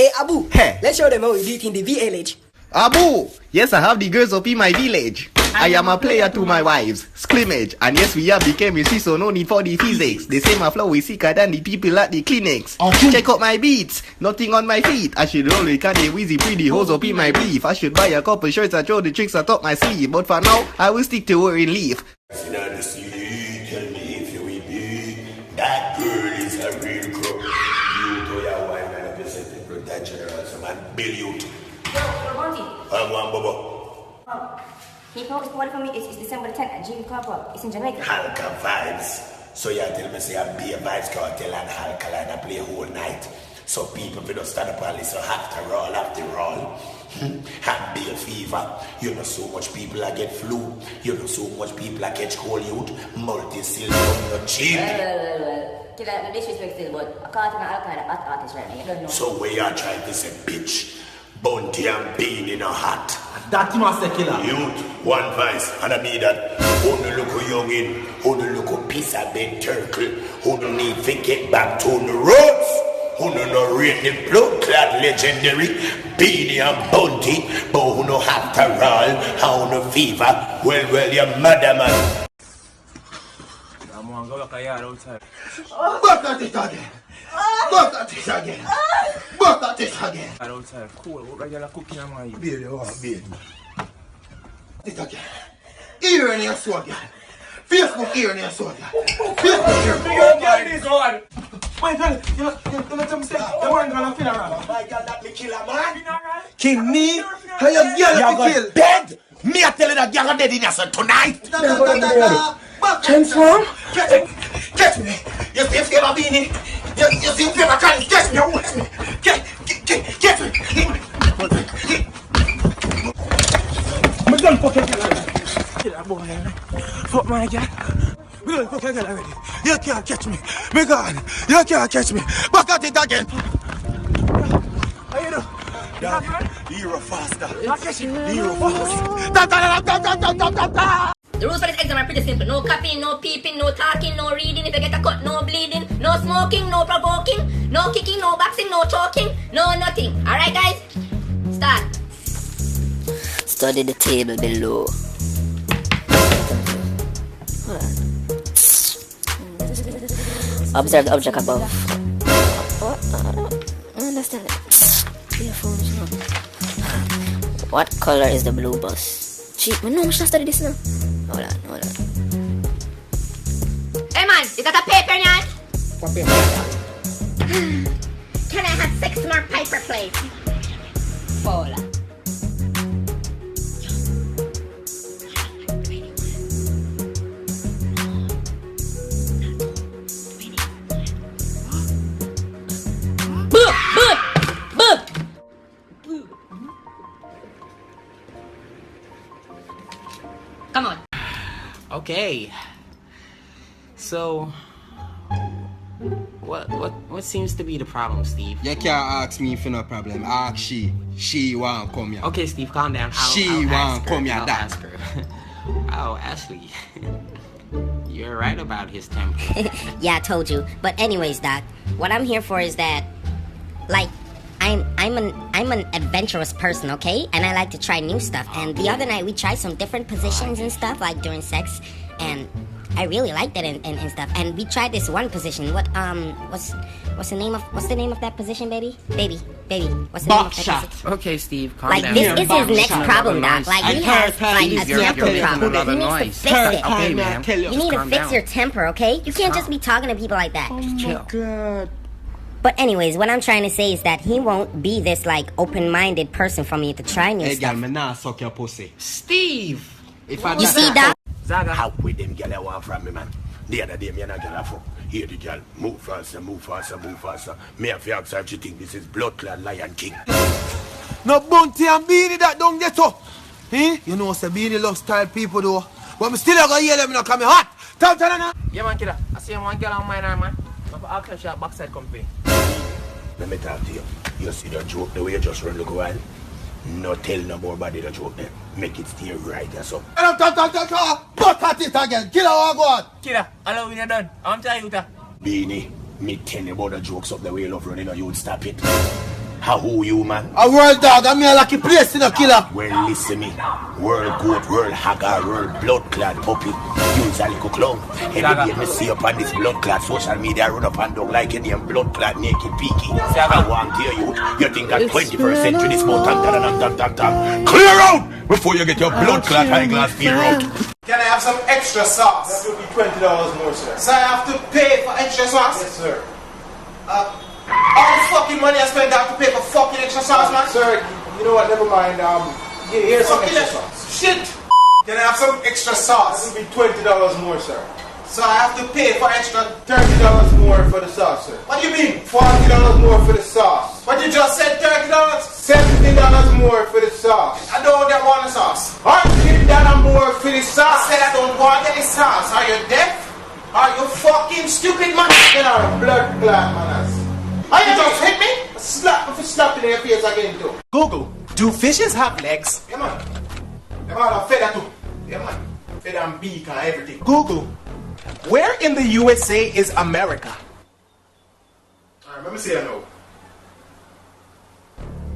Hey Abu, Hey. let's show them how we do it in the village. Abu! Yes, I have the girls up in my village. I am a player to my wives. Scrimmage. And yes, we have became you see, so no need for the physics. They say my flow is sicker than the people at the clinics. Check out my beats. Nothing on my feet. I should roll with candy wheezy pretty hoes up in my brief. I should buy a couple shirts and throw the tricks atop my sleeve. But for now, I will stick to wearing leaf. Tell me if you will be. That girl is a real crook. You to your wife and represent that general, so man, bill you. Yo, Monty. I'm one Bobo. He promised party for me. It's December the 10th at Grin Club. It's in Jamaica. Halka vibes. So you tell me say I be a vibes cartel and Halka line I play whole night. So people will stand up and listen after all. And be a fever. You know so much people I get flu. You know so much people I catch cold youth. Multi-seal from your cheap. Well. No disrespect still, but I can't even Al-Qaeda artist right now. You don't know. So where you are trying to say bitch? Bunty and bean in a hat. That must say killer. Youth, one vice, and I mean that. Who no look a youngin, who no look a piece of bed turtle, who no need to get back to the roads, who no rate the blood clad legendary, Beanie and Bunty, but who no after all, how no fever, well, your mother man. I'm gonna go look at yard outside. Back at it again. Back at it again. Back at it again. Yard outside, cool. What are you cooking on my Baby, baby. It again. Ear in your sword, girl. Facebook ear in your sword, girl. Facebook ear. Get this one. Wait, you let me say, the one gonna feel around. My God, that me killer, man. Kill me? How you girl to kill? Dead! Me I tell you that you're dead in your son tonight. Transform? Catch me. You see if you ever been in. You see if you ever can catch me. Watch me. Catch me. I'm done fucking already. Kill that boy, fuck my girl. We done fucking already. You can't catch me. Me gone. You can't catch me. Back at it again. How you do? Hero faster. Hero faster. The rules for this exam are pretty simple. No copying, no peeping, no talking, no reading. If you get a cut, no bleeding, no smoking, no provoking, no kicking, no boxing, no choking, no nothing. Alright guys? Start. Study the table below. Observe the object above. What? I don't understand it. Earphones, no. What color is the blue bus? Gee, no, I should study this now. Hold on. Hey man, is that a paper yarn? What paper? Can I have 6 more paper plates? Fola. Come on. Okay. So, what seems to be the problem, Steve? You can't ask me for no problem. Ask she. She want come here. Okay, Steve, calm down. She want come here, I'll that. ask her. Oh, Ashley, you're right about his temper. Yeah, I told you. But anyways, Doc, what I'm here for is that, like, I'm an adventurous person, okay? And I like to try new stuff. And the other night we tried some different positions and stuff, like during sex, and I really liked it and stuff. And we tried this one position. What's the name of that position, baby? Baby. What's the name of that position? Okay, Steve, calm Like down. this is his next problem, Doc. Like he has like a temper problem. You're He needs to noise. fix it. Okay, ma'am. You need to Calm fix down. your temper, okay? You can't just be talking to people like that. Chill. God. But anyways, what I'm trying to say is that he won't be this like open-minded person for me to try new Hey, girl, stuff. me nah suck your pussy. Steve! If I You see, Doc? Zaga. How with them girl I want from me, man. The other day, me and a girl I fuck. Here the girl, move faster. Me have to ask her if she think this is blood clad Lion King. No Bunty and Beanie that don't get up. Eh? You know, say Beanie love style people though. But me still gonna hear them now come hot. Tell now. Yeah, man, killer. I see one girl on mine, man. I'm actually shot backside company. Let me talk to you. You see the joke, the way you just run look a while? No tell no more about the joke there. Make it stay right or so. Back at it again. Kill our God. Killer, hello, when you're done. I'm telling you that. Beanie, me tell you about the jokes up the way you love running or you would stop it. How who you, man? A world dog, I mean a lucky place in a killer. Well, listen me. World goat, world hagger, world blood clot puppy. Use a little clown. Every day me see up on this blood clot social media run up and down like any blood clot naked peaky. I want to hear you think that 21st century this about tam. Clear out before you get your blood clot high glass beer out. Can I have some extra sauce? That will be $20 more, sir. So I have to pay for extra sauce? Yes, sir. All the fucking money I spent, I have to pay for fucking extra sauce, man? Sir, you know what, never mind. Here's some extra sauce. Shit! Can I have some extra sauce? That will be $20 more, sir. So I have to pay for extra $30 more for the sauce, sir. What do you mean? $40 more for the sauce. But you just said $30? $70 more for the sauce. I don't want the sauce. $100 more for the sauce. I said I don't want any sauce. Are you deaf? Are you fucking stupid, man? You know, blood clot, man. Are you just hit me? Slap in your face again, too. Google, do fishes have legs? Yeah, man. Yeah, man, I feather too. Yeah, man. Feather and beak and everything. Google, where in the USA is America? Alright, let me see that now.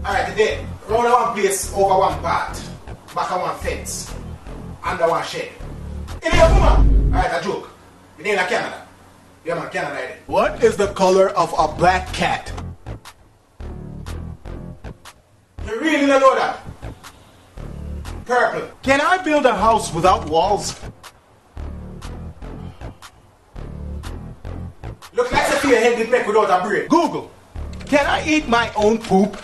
Alright, today, round one place, over one part, back of one fence, under one shed. In here, woman. Alright, a joke. It ain't like Canada. Yeah, man, Canada, right? What is the color of a black cat? You really don't know that? Purple. Can I build a house without walls? Look like a fear head neck without a brain. Google, can I eat my own poop?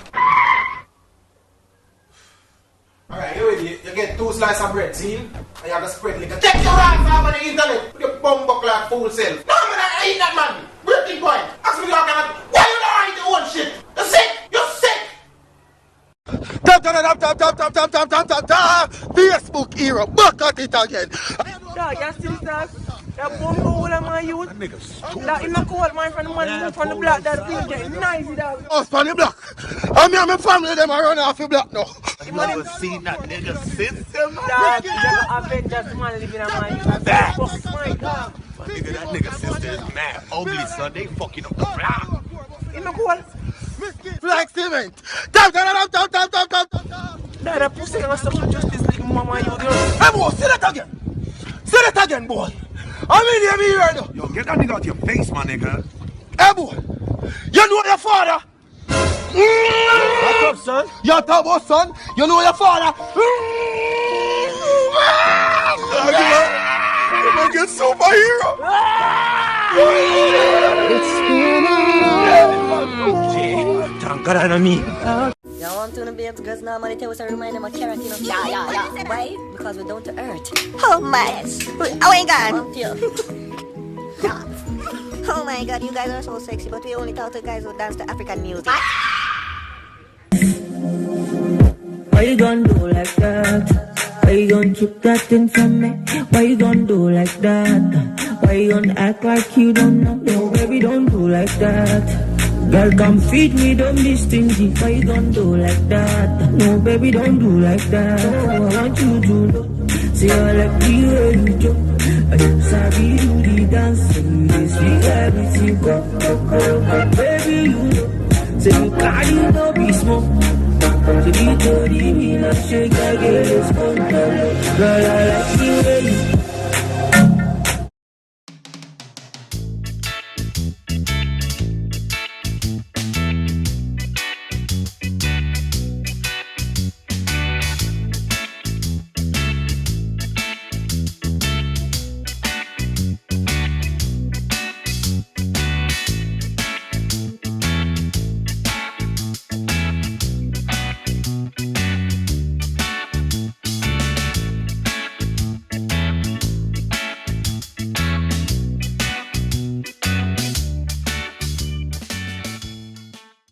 Alright, you ready? You get 2 slices of bread, see? And you have to spread like a... Check your hands off on the internet with your bumbuckler fool self. No, man, I ain't that man. Breaking point. Ask me how can I... Why you don't write your own shit? You're sick. You're sick. Tap. Facebook era. Back at it again. Dog, you still talk? That bumbo all of my youth. That nigga stupid. Like, in the cold, man, from the man from the block, that thing getting nice, dog. Us from the block. I mean, my family, them are running off the block now. You never seen that nigga system? Dog, you never Avengers man living on my youth. That. Fuck my dog. My nigga, that nigga sister is mad ugly, son. They fucking up the block. In the cold. Like cement. Tap. That pussy was some justice like mama youth. Hey, boy, say that again. Say that again, boy. I mean, hear me right now. Yo, get that nigga out your face, my nigga. Hey, boy. You know your father. What's up, son? You talk about son. You know your father. I'm gonna get superhero. Thank God on me. You want to be because normally tell us a remind them of character, you know? Yeah. Why? Because we're down to earth. Oh my. Oh my God. Oh my God, you guys are so sexy, but we only talk to guys who dance to African music. Why you gonna do like that? Why you gonna keep that thing from me? Why you gonna do like that? Why you gonna act like you don't know? No, baby, don't do like that. Girl, come feed me, don't be stingy. Why you gonna do like that? No, baby, don't do like that. Oh, I want you to know. See, I like the way you do. I just sabi do the dance. You just speak everything. Go. Baby, you know. Say you carry no be small. So you told me, not shake, I get this control. Girl, I like the way you